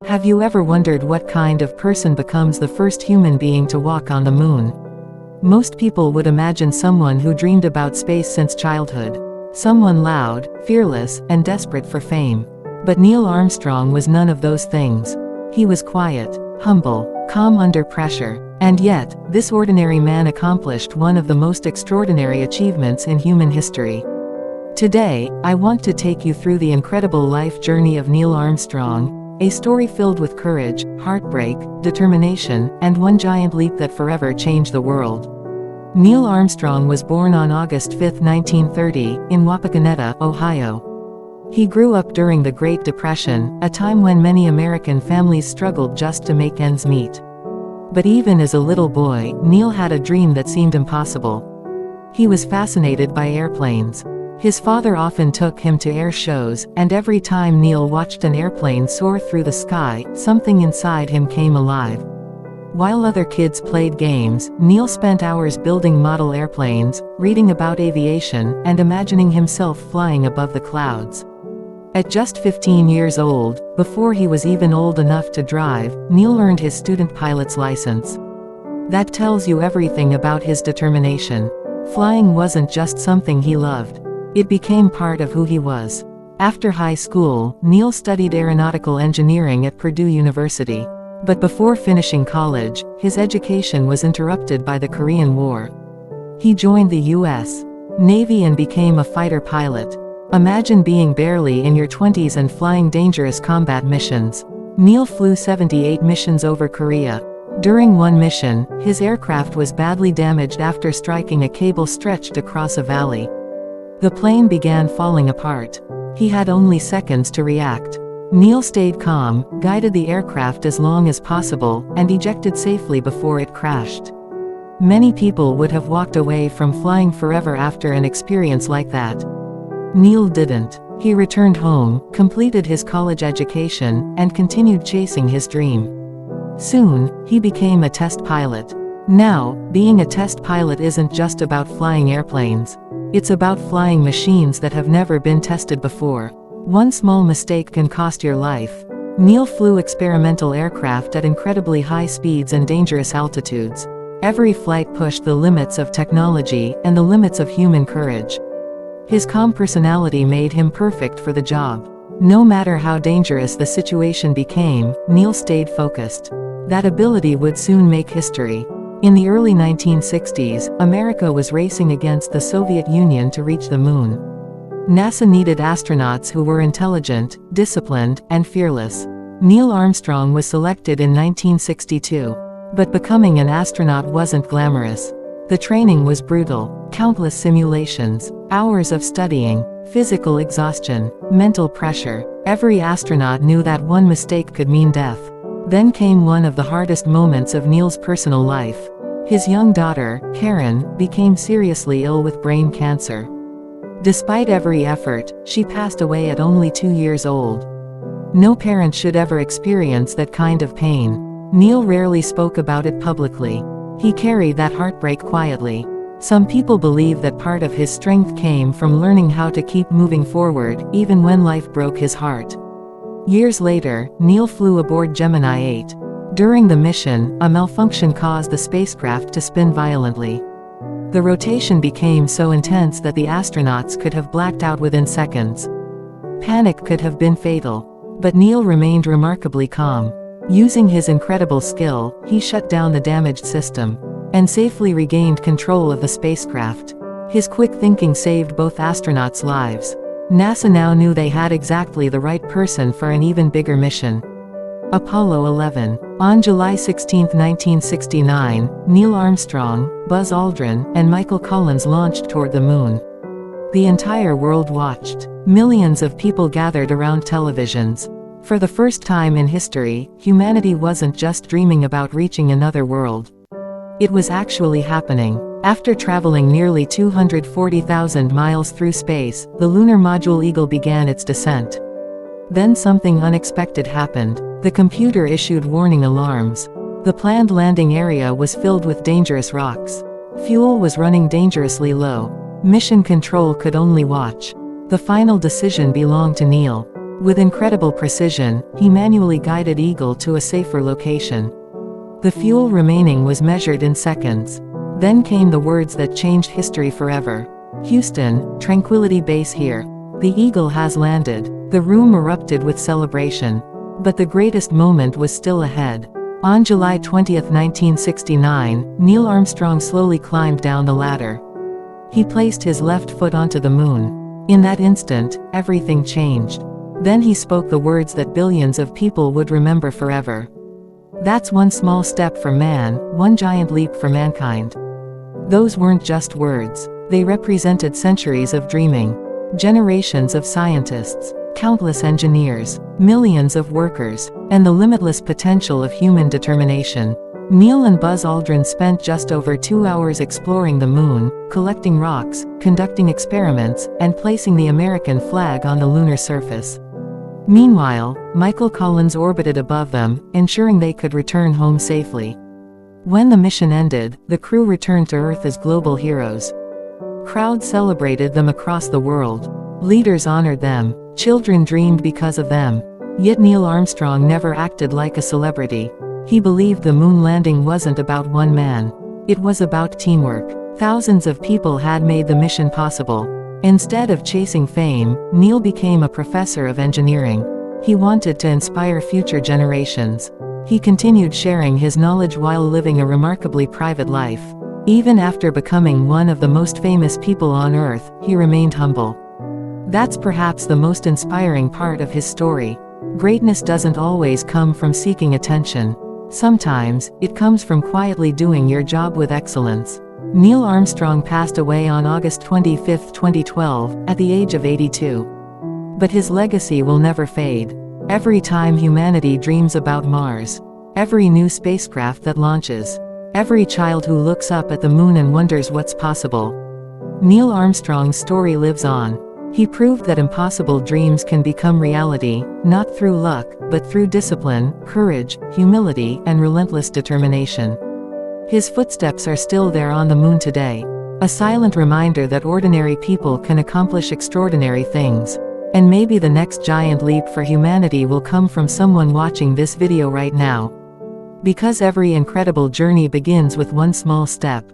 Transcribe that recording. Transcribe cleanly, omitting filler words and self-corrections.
Have you ever wondered what kind of person becomes the first human being to walk on the moon? Most people would imagine someone who dreamed about space since childhood. Someone loud, fearless, and desperate for fame. But Neil Armstrong was none of those things. He was quiet, humble, calm under pressure. And yet, this ordinary man accomplished one of the most extraordinary achievements in human history. Today, I want to take you through the incredible life journey of Neil Armstrong, a story filled with courage, heartbreak, determination, and one giant leap that forever changed the world. Neil Armstrong was born on August 5, 1930, in Wapakoneta, Ohio. He grew up during the Great Depression, a time when many American families struggled just to make ends meet. But even as a little boy, Neil had a dream that seemed impossible. He was fascinated by airplanes. His father often took him to air shows, and every time Neil watched an airplane soar through the sky, something inside him came alive. While other kids played games, Neil spent hours building model airplanes, reading about aviation, and imagining himself flying above the clouds. At just 15 years old, before he was even old enough to drive, Neil earned his student pilot's license. That tells you everything about his determination. Flying wasn't just something he loved. It became part of who he was. After high school, Neil studied aeronautical engineering at Purdue University. But before finishing college, his education was interrupted by the Korean War. He joined the U.S. Navy and became a fighter pilot. Imagine being barely in your 20s and flying dangerous combat missions. Neil flew 78 missions over Korea. During one mission, his aircraft was badly damaged after striking a cable stretched across a valley. The plane began falling apart. He had only seconds to react. Neil stayed calm, guided the aircraft as long as possible, and ejected safely before it crashed. Many people would have walked away from flying forever after an experience like that. Neil didn't. He returned home, completed his college education, and continued chasing his dream. Soon, he became a test pilot. Now, being a test pilot isn't just about flying airplanes. It's about flying machines that have never been tested before. One small mistake can cost your life. Neil flew experimental aircraft at incredibly high speeds and dangerous altitudes. Every flight pushed the limits of technology and the limits of human courage. His calm personality made him perfect for the job. No matter how dangerous the situation became, Neil stayed focused. That ability would soon make history. In the early 1960s, America was racing against the Soviet Union to reach the moon. NASA needed astronauts who were intelligent, disciplined, and fearless. Neil Armstrong was selected in 1962. But becoming an astronaut wasn't glamorous. The training was brutal. Countless simulations, hours of studying, physical exhaustion, mental pressure. Every astronaut knew that one mistake could mean death. Then came one of the hardest moments of Neil's personal life. His young daughter, Karen, became seriously ill with brain cancer. Despite every effort, she passed away at only 2 years old. No parent should ever experience that kind of pain. Neil rarely spoke about it publicly. He carried that heartbreak quietly. Some people believe that part of his strength came from learning how to keep moving forward, even when life broke his heart. Years later, Neil flew aboard Gemini 8. During the mission, a malfunction caused the spacecraft to spin violently. The rotation became so intense that the astronauts could have blacked out within seconds. Panic could have been fatal. But Neil remained remarkably calm. Using his incredible skill, he shut down the damaged system and safely regained control of the spacecraft. His quick thinking saved both astronauts' lives. NASA now knew they had exactly the right person for an even bigger mission. Apollo 11. On July 16, 1969, Neil Armstrong, Buzz Aldrin, and Michael Collins launched toward the moon. The entire world watched. Millions of people gathered around televisions. For the first time in history, humanity wasn't just dreaming about reaching another world. It was actually happening. After traveling nearly 240,000 miles through space, the lunar module Eagle began its descent. Then something unexpected happened. The computer issued warning alarms. The planned landing area was filled with dangerous rocks. Fuel was running dangerously low. Mission control could only watch. The final decision belonged to Neil. With incredible precision, he manually guided Eagle to a safer location. The fuel remaining was measured in seconds. Then came the words that changed history forever. "Houston, Tranquility Base here. The Eagle has landed." The room erupted with celebration. But the greatest moment was still ahead. On July 20, 1969, Neil Armstrong slowly climbed down the ladder. He placed his left foot onto the moon. In that instant, everything changed. Then he spoke the words that billions of people would remember forever. "That's one small step for man, one giant leap for mankind." Those weren't just words. They represented centuries of dreaming. Generations of scientists, countless engineers, millions of workers, and the limitless potential of human determination. Neil and Buzz Aldrin spent just over 2 hours exploring the moon, collecting rocks, conducting experiments, and placing the American flag on the lunar surface. Meanwhile, Michael Collins orbited above them, ensuring they could return home safely. When the mission ended, the crew returned to Earth as global heroes. Crowds celebrated them across the world. Leaders honored them. Children dreamed because of them. Yet Neil Armstrong never acted like a celebrity. He believed the moon landing wasn't about one man. It was about teamwork. Thousands of people had made the mission possible. Instead of chasing fame, Neil became a professor of engineering. He wanted to inspire future generations. He continued sharing his knowledge while living a remarkably private life. Even after becoming one of the most famous people on Earth, he remained humble. That's perhaps the most inspiring part of his story. Greatness doesn't always come from seeking attention. Sometimes, it comes from quietly doing your job with excellence. Neil Armstrong passed away on August 25, 2012, at the age of 82. But his legacy will never fade. Every time humanity dreams about Mars, every new spacecraft that launches, every child who looks up at the moon and wonders what's possible, Neil Armstrong's story lives on. He proved that impossible dreams can become reality, not through luck, but through discipline, courage, humility, and relentless determination. His footsteps are still there on the moon today. A silent reminder that ordinary people can accomplish extraordinary things. And maybe the next giant leap for humanity will come from someone watching this video right now. Because every incredible journey begins with one small step.